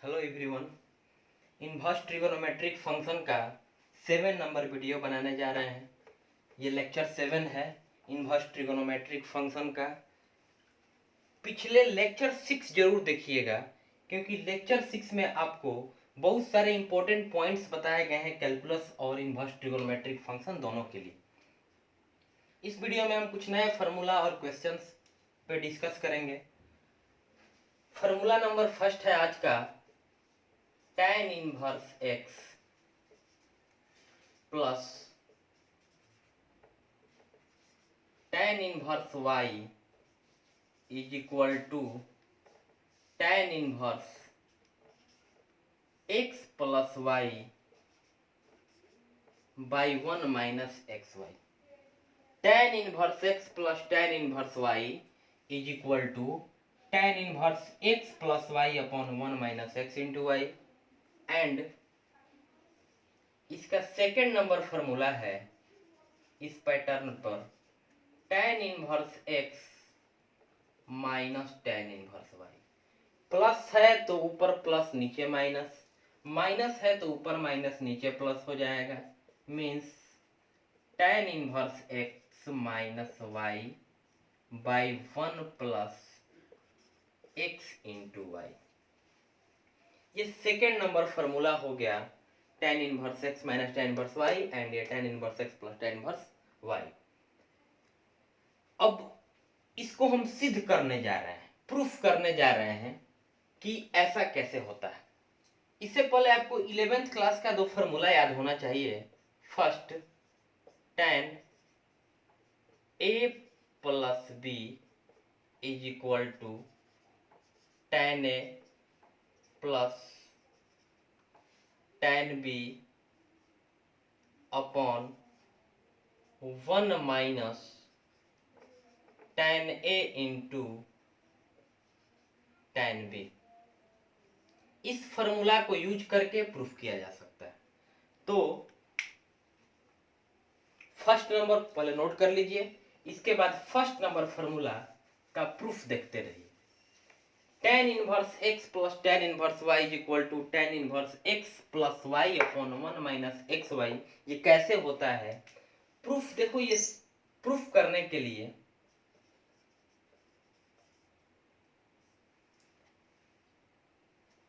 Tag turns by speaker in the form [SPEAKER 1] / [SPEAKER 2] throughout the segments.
[SPEAKER 1] Hello everyone. Inverse trigonometric function का 7 number video बनाने जा रहे हैं। ये लेक्चर 7 है इनवर्स ट्रिगोनोमेट्रिक फंक्शन का। पिछले लेक्चर 6 जरूर देखिएगा, क्योंकि लेक्चर 6 में आपको बहुत सारे इंपॉर्टेंट पॉइंट्स बताए गए हैं कैलकुलस और इनवर्स ट्रिगोनोमेट्रिक फंक्शन दोनों के लिए। इस वीडियो में हम कुछ नए फार्मूला और क्वेश्चंस पे डिस्कस करेंगे। फार्मूला नंबर फर्स्ट है आज का tan inverse x plus tan inverse y is equal to tan inverse x plus y by 1 minus x y. tan inverse x plus tan inverse y is equal to tan inverse x plus y upon 1 minus x into y. And इसका second number formula है इस pattern पर tan inverse x minus tan inverse y। Plus है तो ऊपर plus नीचे minus, minus है तो ऊपर माइनस नीचे प्लस हो जाएगा। Means tan inverse x minus y by 1 plus x into y. ये सेकेंड नंबर फॉर्मूला हो गया tan inverse x minus tan inverse y and ये tan inverse x plus tan inverse y। अब इसको हम सिद्ध करने जा रहे हैं, प्रूफ करने जा रहे हैं कि ऐसा कैसे होता है। इससे पहले आपको 11th क्लास का दो फॉर्मूला याद होना चाहिए। First, tan a plus b is equal to tan a plus tan b upon 1 minus tan a into tan b। इस फॉर्मूला को यूज करके प्रूफ किया जा सकता है। तो फर्स्ट नंबर पहले नोट कर लीजिए, इसके बाद फर्स्ट नंबर फॉर्मूला का प्रूफ देखते रहिए। tan inverse x plus tan inverse y is equal to tan inverse x plus y upon 1 minus x y. ये कैसे होता है प्रूफ देखो। ये प्रूफ करने के लिए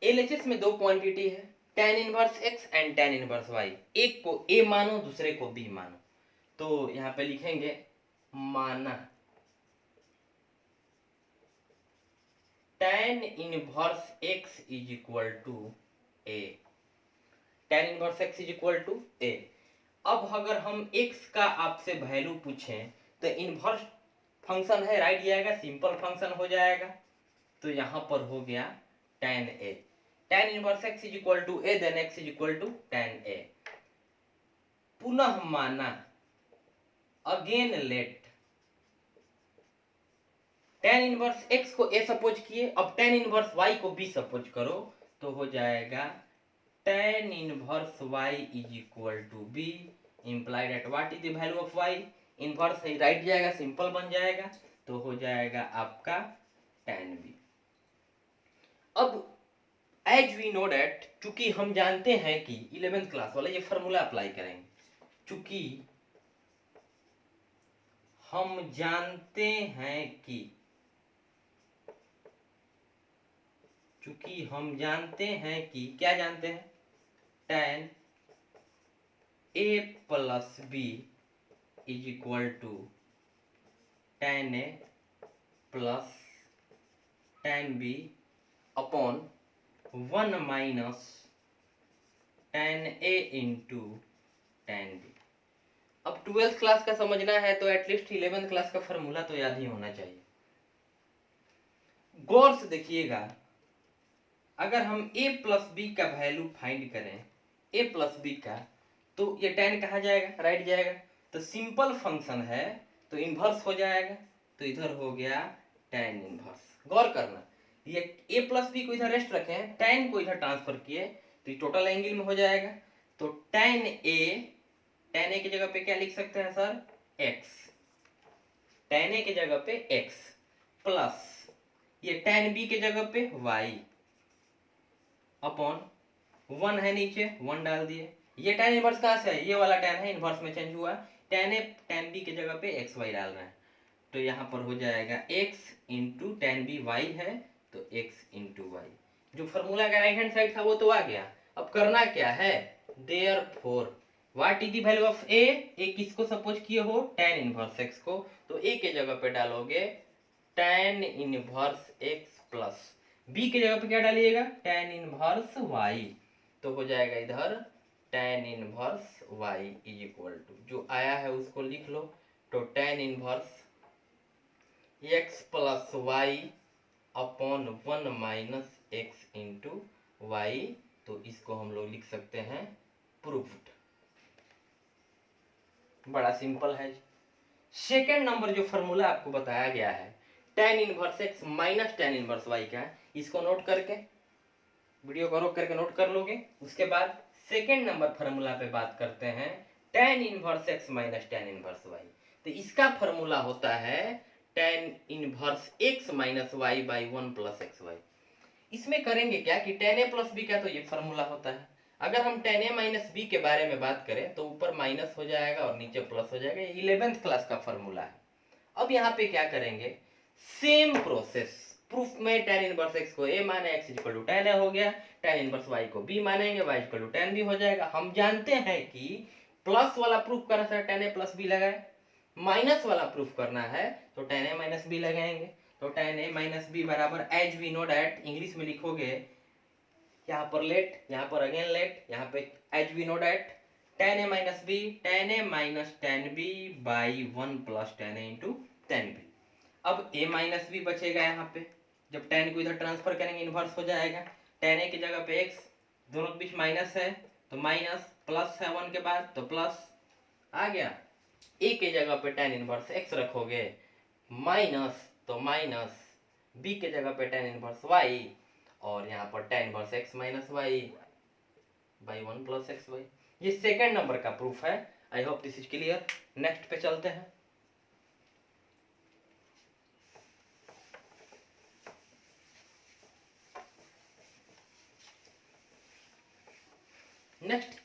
[SPEAKER 1] एलएचएस में दो क्वांटिटी है, tan inverse x and tan inverse y। एक को a मानो, दूसरे को b मानो। तो यहां पे लिखेंगे माना tan inverse x is equal to a। tan inverse x is equal to a। अब अगर हम x का आपसे वैल्यू पूछें तो इनवर्स फंक्शन है, राइट जाएगा, सिंपल फंक्शन हो जाएगा। तो यहां पर हो गया tan a। tan inverse x is equal to a, then x is equal to tan a। पुनः माना, again let tan inverse x को a सपोज किए, अब tan इनवर्स y को b सपोज करो, तो हो जाएगा tan inverse y is equal to b implied at what is the value of y। Inverse है, राइट जाएगा, सिंपल बन जाएगा, तो हो जाएगा आपका tan b। अब एज वी नो डेट, चूंकि हम जानते हैं कि 11th क्लास वाले ये फॉर्मूला अप्लाई करेंगे, चूंकि हम जानते हैं कि क्या जानते हैं, tan a plus b is equal to tan a plus tan b upon 1 minus tan a into tan b। अब 12th क्लास का समझना है तो एटलीस्ट 11th क्लास का फॉर्मूला तो याद ही होना चाहिए। गौर से देखिएगा, अगर हम a प्लस बी का वैल्यू फाइंड करें, a प्लस बी का, तो ये tan कहाँ जाएगा, राइट जाएगा। तो सिंपल फंक्शन है तो इनवर्स हो जाएगा, तो इधर हो गया tan इनवर्स। गौर करना, ये a प्लस बी को इधर रेस्ट रखे, tan को इधर ट्रांसफर किए, तो ये टोटल एंगल में हो जाएगा। तो tan a की जगह पे क्या लिख सकते हैं सर, x। tan a की जगह पे x प्लस ये tan b की जगह पे y अपॉन 1 है नीचे, 1 डाल दिए। ये tan इनवर्स कहाँ से है, ये वाला tan है, इनवर्स में चेंज हुआ, tan a tan b के जगह पे x y डाल रहे हैं, तो यहाँ पर हो जाएगा x into tan b y है, तो x इंटू वाई। जो फॉर्मूला का राइट हैंड साइड था वो तो आ गया। अब करना क्या है, therefore what is the value of a, a किसको सपोज किए हो, tan इनवर्स x को, तो a के जगह पे डालोगे tan inverse x plus b के जगह पे क्या डालिएगा, tan इनवर्स y, तो हो जाएगा इधर tan inverse y is equal to, जो आया है उसको लिख लो, तो tan inverse x plus y upon 1 minus x into y, तो इसको हम लोग लिख सकते हैं प्रूफ्ड। बड़ा सिंपल है। सेकेंड नंबर जो फॉर्मूला आपको बताया गया है tan inverse x minus tan inverse y का, इसको नोट करके वीडियो को रोक करके नोट कर लोगे। उसके बाद सेकेंड नंबर फॉर्मूला पे बात करते हैं tan inverse x minus tan inverse y। तो इसका फॉर्मूला होता है tan inverse x minus y by 1 plus x y. इसमें करेंगे क्या कि tan a प्लस b का तो ये फॉर्मूला होता है, अगर हम tan a माइनस b के बारे में बात करें तो ऊपर माइनस हो जाएगा और नीचे प्लस हो जाएगा, 11th क्लास का फॉर्मूला है। अब यहाँ पे क्या करेंगे, सेम प्रोसेस, प्रूफ में tan इनवर्स x को a माने x equal to tan a हो गया, tan इनवर्स y को b मानेंगे y equal to tan b हो जाएगा। हम जानते हैं कि प्लस वाला प्रूफ करना है tan a प्लस b लगाए, माइनस वाला प्रूफ करना है तो tan a माइनस b लगाएंगे, तो tan a माइनस b बराबर as we know that, English में लिखोगे यहाँ पर लेट, यहाँ पर अगेन लेट, यहाँ पे as we know that tan a minus b, tan a minus tan b by 1 plus tan a into tan b। अब a माइनस b बचेगा यहाँ पे, जब tan को इधर ट्रांसफर करेंगे इन्वर्स हो जाएगा, tan a की जगह पे x, दोनों के बीच माइनस है तो माइनस, प्लस है 1 के बाद तो प्लस आ गया, a के जगह पे tan इनवर्स x रखोगे माइनस तो माइनस, b के जगह पे tan इनवर्स y, और यहाँ पर tan inverse x minus y by 1 plus x y. ये सेकेंड नंबर का प्रूफ है। I hope this is clear. Next पे चलते हैं। नेक्स्ट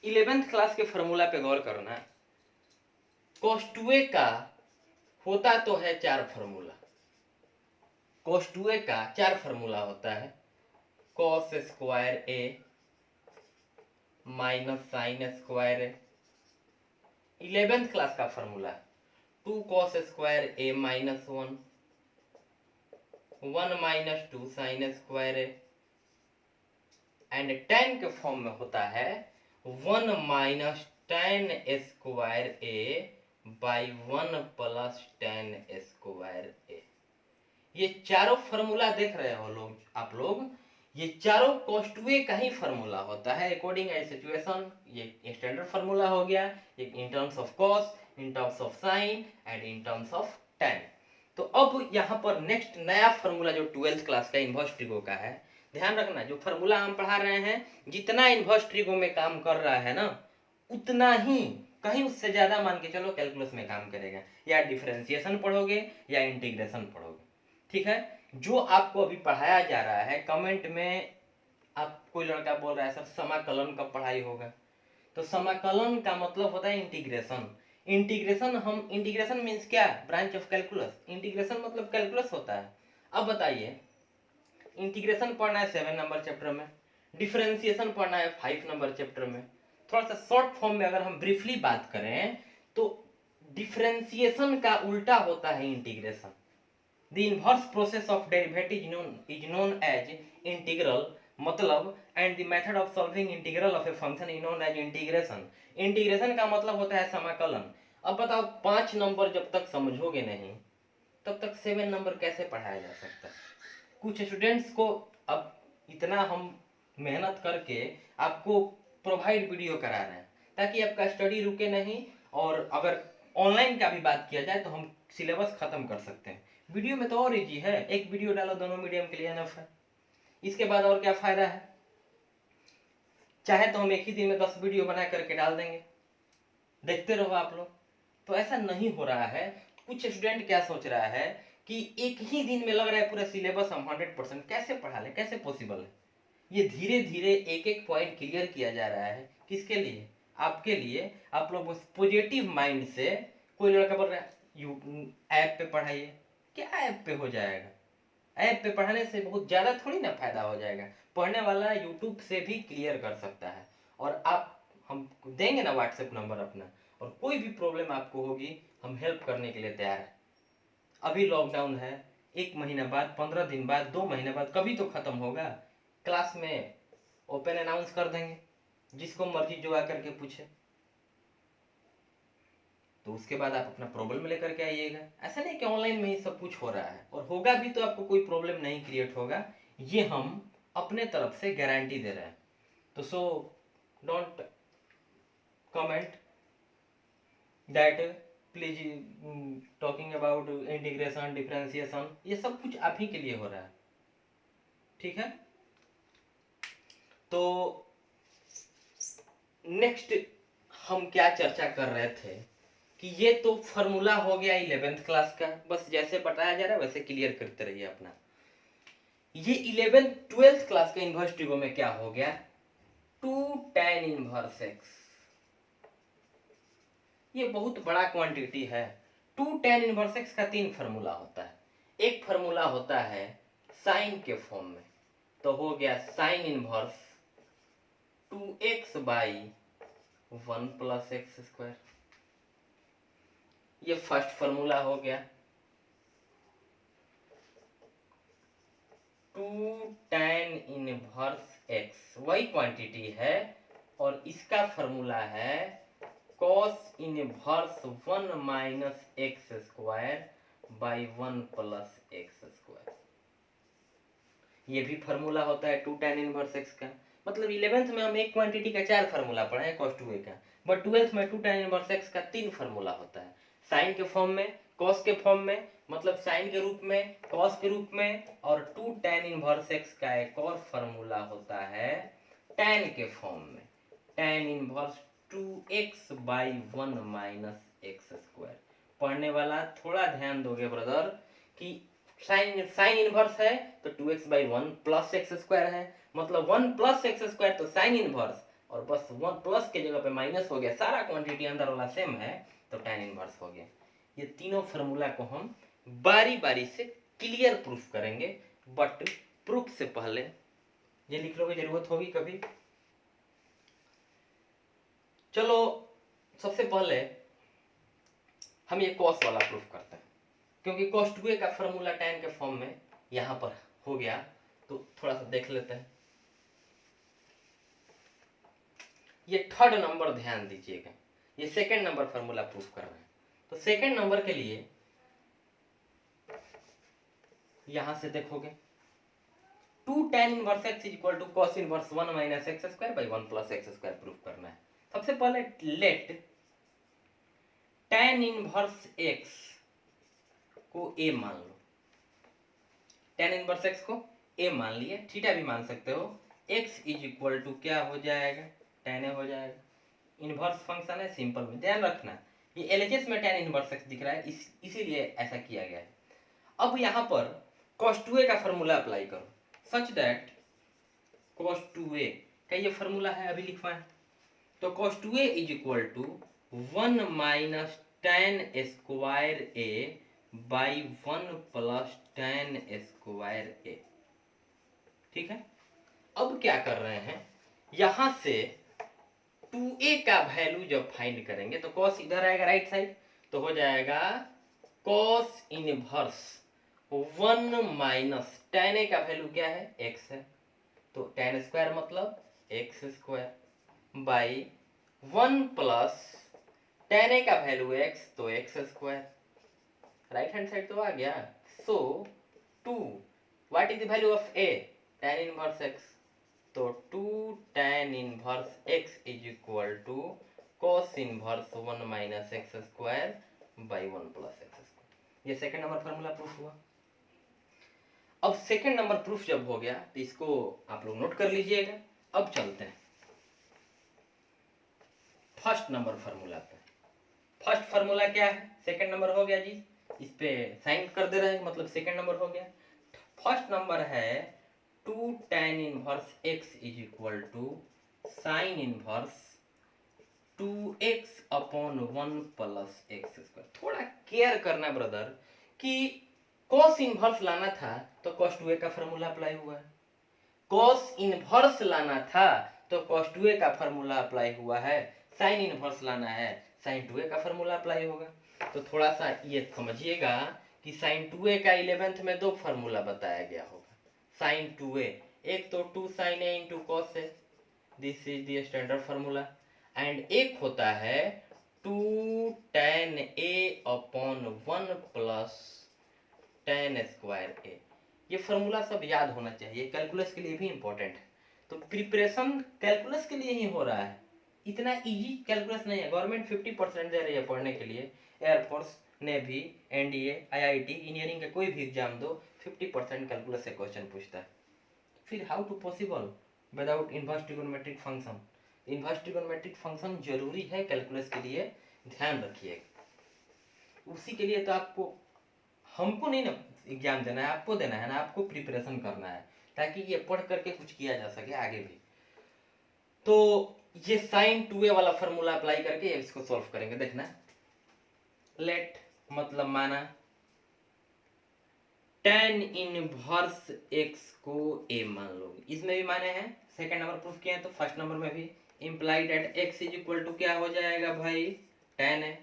[SPEAKER 1] 11th क्लास के फॉर्मूला पे गौर करना। cos 2a का होता तो है 4 फॉर्मूला, cos 2a का 4 फॉर्मूला होता है, cos square a minus sine square a। 11th class का formula 2 cos square a minus 1 minus 2 sine square a, and tan के फॉर्म में होता है 1 minus tan square a by 1 plus tan square a। ये चारों formula देख रहे हो लोग आप लोग, ये चारों cos 2a का ही फॉर्मूला होता है अकॉर्डिंग एज सिचुएशन। ये स्टैंडर्ड फॉर्मूला हो गया, in terms of cos, in terms of sin and in terms of tan। तो अब यहाँ पर नेक्स्ट नया फॉर्मूला जो 12th क्लास का इनवर्स ट्रिगो का है, ध्यान रखना जो फॉर्मूला हम पढ़ा रहे हैं जितना इनवर्स ट्रिगो में काम कर रहा है ना, उतना ही कहीं उससे ज्यादा मान के चलो कैलकुलस में काम करेगा, या डिफरेंशिएशन पढ़ोगे या इंटीग्रेशन पढ़ोगे। ठीक है, जो आपको अभी पढ़ाया जा रहा है, कमेंट में आप कोई लड़का बोल रहा है सर समाकलन कब पढ़ाई होगा, तो समाकलन का मतलब होता है इंटीग्रेशन। इंटीग्रेशन हम इंटीग्रेशन मीन्स क्या, ब्रांच ऑफ कैलकुलस, इंटीग्रेशन मतलब कैलकुलस होता है। अब बताइए, इंटीग्रेशन पढ़ना है 7 नंबर चैप्टर में, डिफरेंशिएशन पढ़ना है 5 नंबर चैप्टर में। थोड़ा सा शॉर्ट फॉर्म में अगर हम ब्रीफली बात करें तो डिफरेंशिएशन का उल्टा होता है integration. The inverse process of derivative is known as integral, मतलब and the method of solving integral of a function is known as integration. Integration का मतलब होता है समाकलन। अब बताओ 5 नंबर जब तक समझोगे नहीं तब तक 7 नंबर कैसे पढ़ाया जा सकता है। कुछ स्टूडेंट्स को अब इतना हम मेहनत करके आपको प्रोवाइड वीडियो करा रहे हैं ताकि आपका स्टडी रुके नहीं, और अगर ऑनलाइन का भी बात किया जाए तो हम सिलेबस खत्म कर सकते हैं। वीडियो में तो और इजी है, एक वीडियो डालो दोनों मीडियम के लिए इनफ है। इसके बाद और क्या फायदा है, चाहे तो हम एक ही दिन में 10 वीडियो बना करके डाल देंगे, देखते रहो आप लोग। तो ऐसा नहीं हो रहा है। कुछ स्टूडेंट क्या सोच रहा है कि एक ही दिन में लग रहा है पूरा सिलेबस हम 100% कैसे पढ़ा लें, कैसे पॉसिबल है। ये धीरे धीरे एक एक पॉइंट क्लियर किया जा रहा है, किसके लिए, आपके लिए। आप लोग बस पॉजिटिव माइंड से, कोई लड़का बोल रहा है यू ऐप पे पढ़ाइए, क्या ऐप पे हो जाएगा, ऐप पे पढ़ाने से बहुत ज़्यादा थोड़ी ना फायदा हो जाएगा। पढ़ने वाला यूट्यूब से भी क्लियर कर सकता है। और आप हम देंगे ना व्हाट्सएप नंबर अपना, और कोई भी प्रॉब्लम आपको होगी हम हेल्प करने के लिए तैयार है। अभी लॉकडाउन है, 1 महीना बाद, 15 दिन बाद, 2 महीने बाद कभी तो खत्म होगा। क्लास में ओपन अनाउंस कर देंगे, जिसको मर्जी जो आकर के पूछे, तो उसके बाद आप अपना प्रॉब्लम लेकर के आइएगा। ऐसा नहीं कि ऑनलाइन में ही सब कुछ हो रहा है, और होगा भी तो आपको कोई प्रॉब्लम नहीं क्रिएट होगा, ये हम अपने तरफ से गारंटी दे रहे हैं। तो so don't comment that please talking about integration, differentiation, ये सब कुछ आप ही के लिए हो रहा है, ठीक है। तो नेक्स्ट हम क्या चर्चा कर रहे थे कि ये तो फॉर्मूला हो गया 11th क्लास का, बस जैसे बताया जा रहा है वैसे क्लियर करते रहिए अपना। ये 11th 12th क्लास का इनवर्स ट्रिगो में क्या हो गया, 2 tan इनवर्स x, ये बहुत बड़ा क्वांटिटी है। 2 tan इनवर्स x का 3 फार्मूला होता है। एक फार्मूला होता है साइन के फॉर्म में, तो हो गया sign inverse 2x by 1 plus x square, ये फर्स्ट फार्मूला हो गया। 2 tan इनवर्स x वही क्वांटिटी है, और इसका फार्मूला है cos inverse 1 minus x square by 1 plus x square. ये भी फार्मूला होता है 2 tan इनवर्स x का। मतलब 11th में हम एक क्वांटिटी का 4 फार्मूला पढ़े हैं cos 2a का, बट 12th में 2 tan इनवर्स x का 3 फार्मूला होता है, साइन के फॉर्म में, cos के फॉर्म में, मतलब साइन के रूप में, cos के रूप में, और 2 tan इनवर्स x का एक और फार्मूला होता है tan के फॉर्म में, tan inverse 2x by 1 minus x square. पढ़ने वाला थोड़ा ध्यान दोगे ब्रदर कि साइन इनवर्स है तो 2x by 1 plus x square है, मतलब 1 प्लस एक्स स्क्वायर तो साइन इनवर्स, और बस 1 प्लस के जगह पे माइनस हो गया, सारा क्वांटिटी अंदर वाला सेम है तो tan इनवर्स हो गया। ये तीनों फार्मूला को हम बारी बारी से क्लियर प्रूफ करेंगे, बट प्रूफ से पहले ये लिख लो, जरूरत होगी कभी। चलो सबसे पहले हम ये कॉस वाला प्रूफ करते हैं, क्योंकि cos 2a का फार्मूला tan के फॉर्म में यहां पर हो गया, तो थोड़ा सा देख लेते हैं। ये थर्ड नंबर ध्यान दीजिएगा, ये सेकंड नंबर फार्मूला प्रूफ कर रहे हैं। तो सेकंड नंबर के लिए यहां से देखोगे 2 tan inverse x equal to cos inverse 1 minus x square by 1 plus x square proof करना है। सबसे पहले लेट tan इनवर्स x को a मान लो, tan इनवर्स x को a मान लिए, थीटा भी मान सकते हो, x इज इक्वल टू क्या हो जाएगा, tan a हो जाएगा। इनवर्स फंक्शन है, सिंपल में ध्यान रखना, ये एलएचएस में tan इनवर्स x दिख रहा है, इसीलिए ऐसा किया गया है। अब यहाँ पर cos 2a का फार्मूला अप्लाई करो, सच दैट cos 2a का ये फार्मूला है, अभी लिखवाएं, तो cos 2a is equal to 1 minus tan square a by 1 plus tan square a, ठीक है। अब क्या कर रहे हैं, यहां से 2a का वैल्यू जब फाइंड करेंगे तो cos इधर आएगा राइट साइड, तो हो जाएगा cos inverse 1 minus tan a का वैल्यू क्या है, x है, तो tan स्क्वायर मतलब x square by 1 plus tan a का वैल्यू x, तो x square, right hand side तो आ गया। So 2 what is the value of a, tan inverse x, तो 2 tan inverse x is equal to cos inverse 1 minus x square by 1 plus x square. ये second number formula proof हुआ। अब second number proof जब हो गया तो इसको आप लोग नोट कर लीजिएगा। अब चलते हैं फर्स्ट नंबर फार्मूला पे। फर्स्ट फार्मूला क्या है, सेकंड नंबर हो गया जी, इस पे साइन कर दे रहे हैं, मतलब सेकंड नंबर हो गया। फर्स्ट नंबर है 2 tan inverse x is equal to sine inverse 2x upon 1 plus x square. थोड़ा केयर करना ब्रदर कि cos इनवर्स लाना था तो cos 2a का फॉर्मूला अप्लाई हुआ है, cos इनवर्स लाना था तो cos 2a का फॉर्मूला अप्लाई हुआ है, sin इनवर्स लाना है sin 2a का फॉर्मूला अप्लाई होगा। तो थोड़ा सा ये समझिएगा कि sin 2a का 11th में दो फॉर्मूला बताया गया होगा। sin 2a एक तो 2 sin a into cos a, this is the standard formula, and एक होता है 2 tan a upon 1 plus tan square a। ये फॉर्मूला सब याद होना चाहिए, कैलकुलस के लिए भी इंपॉर्टेंट है। तो प्रिपरेशन कैलकुलस के लिए ही हो रहा है, इतना इजी कैलकुलस नहीं है। गवर्नमेंट 50% दे रही है पढ़ने के लिए, air force, navy, NDA, IIT, engineering का कोई भी एग्जाम दो 50% कैलकुलस से क्वेश्चन पूछता है। फिर how to possible without inverse trigonometric function. Inverse trigonometric function जरूरी है कैलकुलस के लिए, ध्यान रखिएगा। उसी के लिए तो आपको, हमको नहीं ना एग्जाम देना है, आपको देना है ना, आपको प्रिपरेशन करना है ताकि ये पढ़ करके कुछ किया जा सके आगे भी। तो ये sin 2a वाला फॉर्मूला अप्लाई करके इसको सॉल्व करेंगे। देखना, लेट मतलब माना tan इनवर्स x को a मान लो, इसमें भी माने हैं, सेकंड नंबर प्रूफ किया है तो फर्स्ट नंबर में भी implied at x is equal to क्या हो जाएगा भाई, tan है,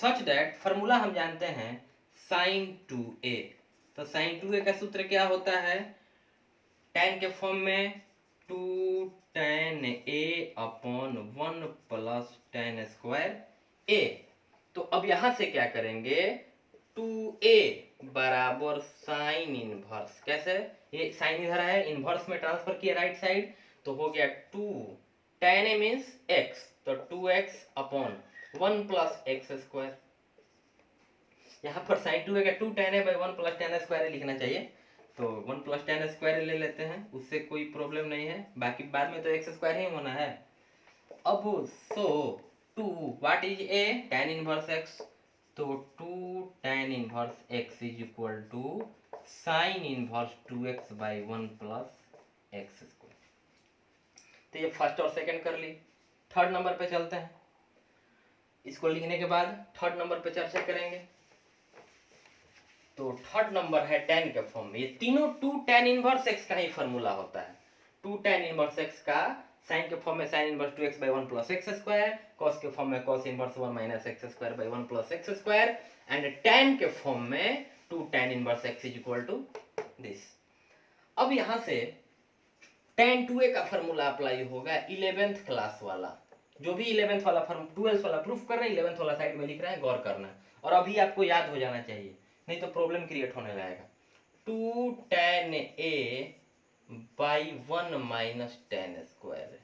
[SPEAKER 1] सच दैट फॉर्मूला हम जानते हैं sin 2a। तो sin 2a का सूत्र क्या होता है, tan के फॉर्म में 2 tan a upon 1 plus tan square a। तो अब यहां से क्या करेंगे, 2a बराबर साइन इनवर्स, कैसे, ये साइन इधर है, इनवर्स में ट्रांसफर किया राइट साइड, तो हो गया 2 tan a मीन्स x, तो 2x upon 1 plus x square. यहाँ पर साइन 2a का 2 tan a by 1 plus tan square लिखना चाहिए, तो 1 प्लस tan स्क्वायर ले लेते हैं, उससे कोई प्रॉब्लम नहीं है, बाकी बाद में तो एक्स स्क्वायर ही होना है। अब so 2 what is a, tan inverse x, तो 2 tan inverse x is equal to sine inverse 2x by 1 plus x square. तो ये फर्स्ट और सेकंड कर ली। थर्ड नंबर पे चलते हैं, इसको लिखने के बाद थर्ड नंबर पे चर्चा करेंगे। तो थर्ड नंबर है tan के फॉर्म में, ये तीनों 2 tan इनवर्स x का ही फॉर्मूला होता है। 2 tan इनवर्स x का साइन के फॉर्म में sine inverse 2x by 1 plus x square, cos के फॉर्म में cos inverse 1 minus x square by 1 plus x square, and tan के फॉर्म में 2 tan inverse x is equal to this. अब यहां से tan 2a का formula apply होगा 11th class वाला, जो भी 11th वाला फॉर्म 12th वाला प्रूफ कर रहे हैं 11th वाला साइड में लिख रहे हैं, गौर करना, और अभी आपको याद हो जाना चाहिए, नहीं तो प्रॉब्लम क्रिएट होने लगेगा। 2 tan a by 1 minus tan square,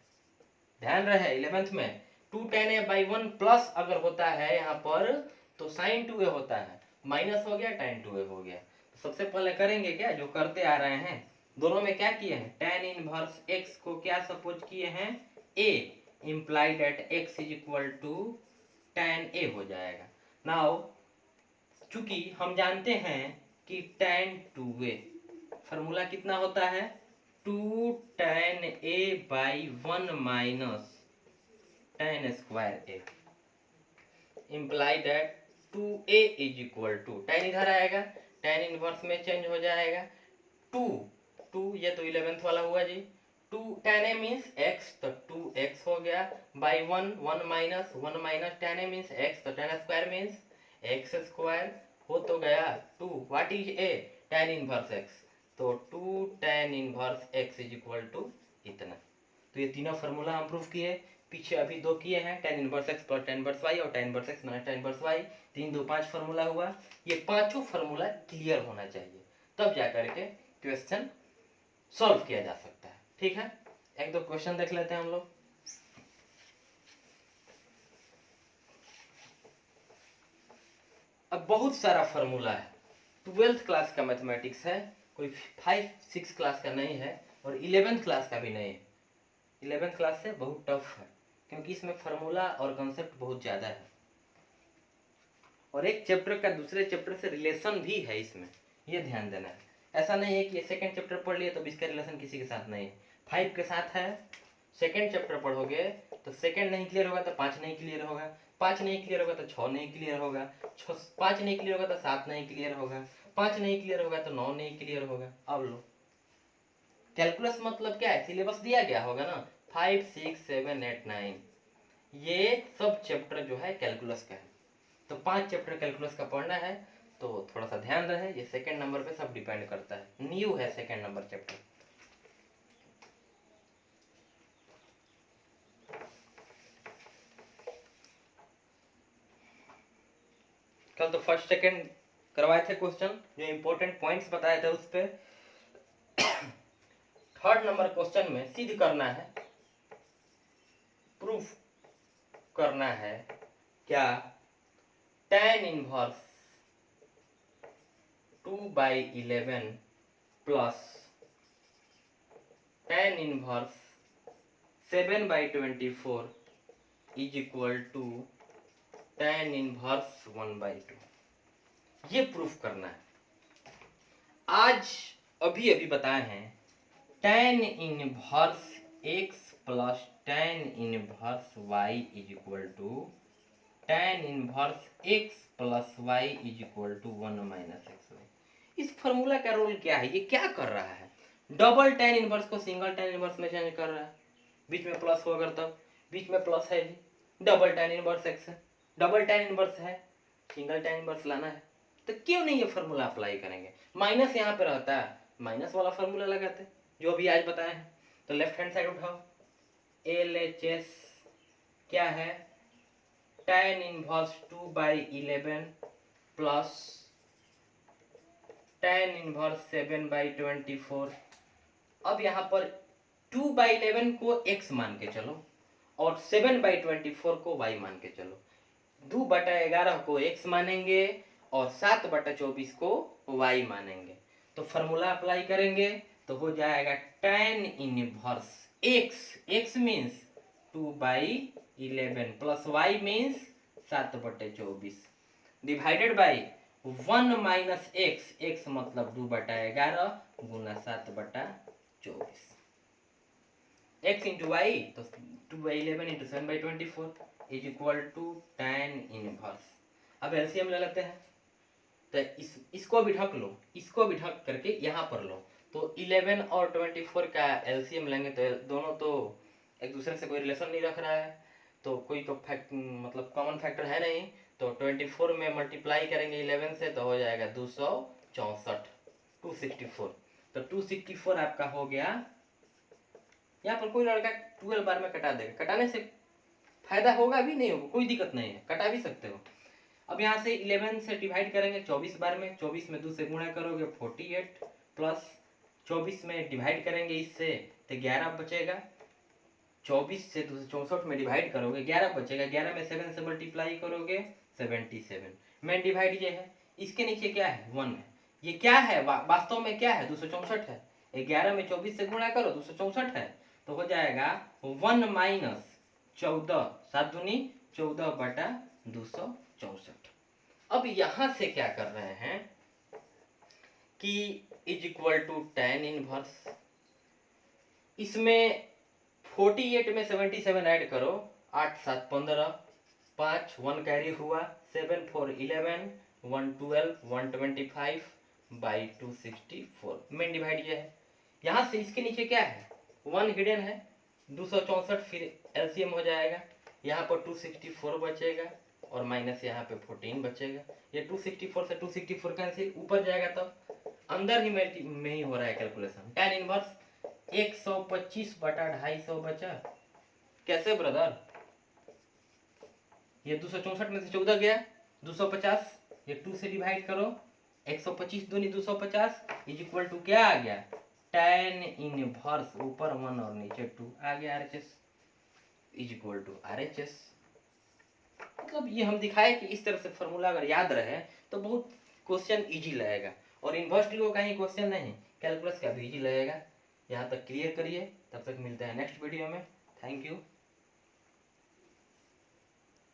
[SPEAKER 1] ध्यान रहे 11th में 2 tan a बाई 1 प्लस अगर होता है यहाँ पर तो sin 2a होता है, माइनस हो गया tan 2a हो गया। तो सबसे पहले करेंगे क्या, जो करते आ रहे हैं, दोनों में क्या किए हैं, tan इनवर्स x को क्या सपोज किए हैं, a, implied at x is equal to tan a हो जाएगा। नाउ चूंकि हम जानते हैं कि tan 2a फॉर्मूला कितना होता है, 2 tan a by 1 minus tan square a, imply that 2a is equal to, tan इधर आएगा, tan इनवर्स में चेंज हो जाएगा 2, ये तो 11th वाला हुआ जी, 2 tan a मीन्स x, तो 2x हो गया, by 1 minus tan a means x, तो tan square means x square, हो तो गया 2, what is a, tan inverse x, तो 2 tan inverse x is equal to इतना। तो ये तीनों फार्मूला हम प्रूफ किए, पीछे अभी दो किए हैं, tan inverse x plus tan inverse y और tan inverse x minus tan inverse y, 3 2 5 formula हुआ। ये पांचों फार्मूला क्लियर होना चाहिए, तब जाकर के क्वेश्चन सॉल्व किया जा सकता है। ठीक है, एक दो क्वेश्चन देख लेते हैं हम लोग। अब बहुत सारा फार्मूला है, 12th क्लास का मैथमेटिक्स है, कोई 5 6 क्लास का नहीं है, और 11th क्लास का भी नहीं है। 11th क्लास से बहुत टफ है, क्योंकि इसमें फार्मूला और कंसेप्ट बहुत ज़्यादा है। और एक चैप्टर का दूसरे चैप्टर से रिलेशन भी है इसमें, ये ध्यान देना है। ऐसा नहीं है कि सेकंड चैप्टर पढ़ लिए तो इसका रिलेशन किसी के साथ नहीं है, 5 के साथ है। सेकंड चैप्टर पढ़ोगे तो सेकंड नहीं क्लियर होगा तो 5 नहीं क्लियर होगा, 5 नहीं क्लियर होगा तो 6 नहीं क्लियर होगा, 5 नहीं क्लियर होगा तो 7 नहीं क्लियर होगा, 5 नहीं क्लियर होगा तो 9 नहीं क्लियर होगा। अब लो, कैलकुलस मतलब क्या है, सिलेबस दिया गया होगा ना, 5, 6, 7, 8, 9, ये सब चैप्टर जो है कैलकुलस का है। तो 5 चैप्टर कैलकुलस का पढ़ना है, तो थोड़ा सा ध्यान रहे, ये सेकंड नंबर पे सब डिपेंड करता है, न्यू है सेकंड नंबर चैप्टर। कल तो फर्स्ट सेकंड करवाए थे क्वेश्चन, जो इंपॉर्टेंट पॉइंट्स बताए थे उस पे। थर्ड नंबर क्वेश्चन में सिद्ध करना है, प्रूफ करना है क्या, tan inverse 2/11 plus tan inverse 7/24 is equal to tan inverse 1/2। ये प्रूफ करना है। आज अभी अभी बताए हैं tan inverse x plus tan inverse y is equal to tan inverse x plus y is equal to 1 minus x. इस formula का रोल क्या है, ये क्या कर रहा है, डबल tan इनवर्स को सिंगल tan इनवर्स में चेंज कर रहा है, बीच में प्लस होगा तब, बीच में प्लस है जी, डबल tan इनवर्स x है, डबल tan इनवर्स है, सिंगल tan इनवर्स लाना है, तो क्यों नहीं ये फॉर्मूला अप्लाई करेंगे। माइनस यहाँ पे रहता है, माइनस वाला फॉर्मूला लगाते जो अभी आज बताए हैं। तो लेफ्ट हैंड साइड उठाओ, LHS क्या है, tan inverse 2/11 plus tan inverse 7/24। अब यहाँ पर 2/11 को x मान के चलो और 7/24 को y मान के चलो, 2/11 को x मानेंगे और 7/24 को y मानेंगे, तो फॉर्मूला अप्लाई करेंगे तो हो जाएगा tan inverse x means 2/11 plus y means 7/24 divided by 1 minus x मतलब 2/11 गुना 7/24, x इंटू वाई तो 2/11 into 7/24 is equal to tan inverse. अब एलसीएम ले लेते हैं, तो इसको भी ढक लो, इसको भी ढक करके यहाँ पर लो, तो 11 और 24 का एलसीएम लेंगे तो दोनों तो एक दूसरे से कोई रिलेशन नहीं रख रहा है, तो कोई तो मतलब कॉमन फैक्टर है नहीं, तो 24 में मल्टीप्लाई करेंगे 11 से तो हो जाएगा 264, 264, तो 264 आपका हो गया। यहाँ पर कोई लड़का 12 बार में कटा देगा, कटाने से फायदा होगा भी नहीं होगा, कोई दिक्कत नहीं है, कटा भी सकते हो। अब यहाँ से 11 से डिवाइड करेंगे 24 बार में, 24 में 2 से गुणा करोगे 48 प्लस 24 में डिवाइड करेंगे इससे तो 11 बचेगा, 24 से 264 में डिवाइड करोगे 11 बचेगा, 11 में 7 से मल्टीप्लाई करोगे 77, मेन डिवाइड ये है, इसके नीचे क्या है 1 है, ये क्या है वास्तव में क्या है 264 है, 11 में 24 से गुणा करो 264 है, तो हो जाएगा 1 माइनस 14, 7 दूनी 14/264। अब यहां से क्या कर रहे हैं कि is equal to tan inverse, इसमें 48 में 77 ऐड करो, 8 7 15, 5 1 कैरी हुआ, 7 4 11, 1 12, 125 बाई 264, मेन डिवाइड ये है। यहाँ से इसके नीचे क्या है 1 हिडन है, 264 फिर एलसीएम हो जाएगा, यहाँ पर 264 बचेगा और माइनस यहाँ पे 14 बचेगा, ये 264 से 264 कैंसिल, ऊपर जाएगा तब अंदर ही में ही हो रहा है कैलकुलेशन। tan इनवर्स 125/250 बचा, कैसे ब्रदर, ये 264 में से 14 गया 250, ये 2 से डिवाइड करो, 125 दूनी 250 इज इक्वल टू क्या आ गया tan इनवर्स, ऊपर 1 और नीचे 2 आ गया RHS is equal to RHS। मतलब ये हम दिखाए कि इस तरह से फॉर्मूला अगर याद रहे तो बहुत क्वेश्चन इजी लगेगा, और इन्वर्स ट्री का ही क्वेश्चन नहीं, कैलकुलस का भी इजी लगेगा। यहाँ तक क्लियर करिए, तब तक मिलते हैं नेक्स्ट वीडियो में। Thank you.